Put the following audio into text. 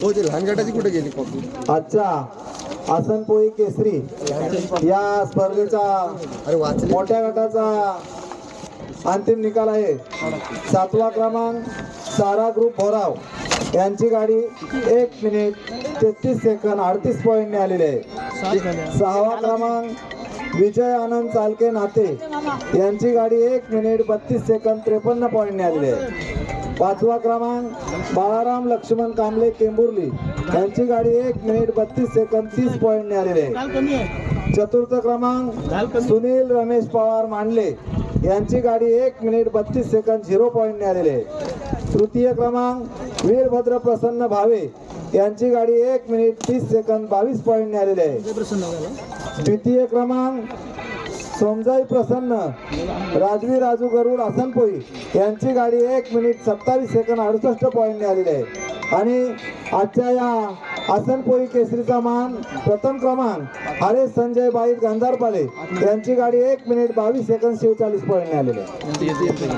हो ते लहान गटाची कुठे गेली कॉपी? आजच्या आसनपोळी केसरी या स्पर्धेचा अरे वाचले. मोठ्या गटाचा अंतिम निकाल आहे. 7वा क्रमांक सारा ग्रुप भोराव यांची गाडी 1 मिनिट 33 सेकंद 38 पॉईंटने आलेली आहे. 6वा क्रमांक विजय आनंद चालके नाते यांची गाडी 1 मिनिट 32 सेकंद 53 पॉईंटने आलेली आहे. 5वा क्रमांक बाळाराम लक्ष्मण कांबळे केंबुर्ली यांची गाडी 1 मिनिट 32 सेकंद 30 पॉईंटने आलेली आहे. 4था क्रमांक सुनील रमेश पवार मांडले यांची गाडी 1 मिनिट 32 सेकंद 0 पॉईंटने आलेली आहे. 3य क्रमांक वीरभद्र प्रसन्न भावे यांची गाडी 1 मिनिट 30 सेकंद 22 पॉईंटने आलेली आहे. 2य क्रमांक सोमजाई प्रसन्न राजवी राजू गरुड आसनपोळी यांची गाडी 1 मिनिट 27 सेकंद 68 पॉईंटने आलेली आहे. आणि आजच्या या आसनपोळी केसरीचा मान प्रथम क्रमांक हरेश संजय बाईत गांधारपाले यांची गाडी 1 मिनिट 22 सेकंद 46 पॉईंटने आलेली आहे.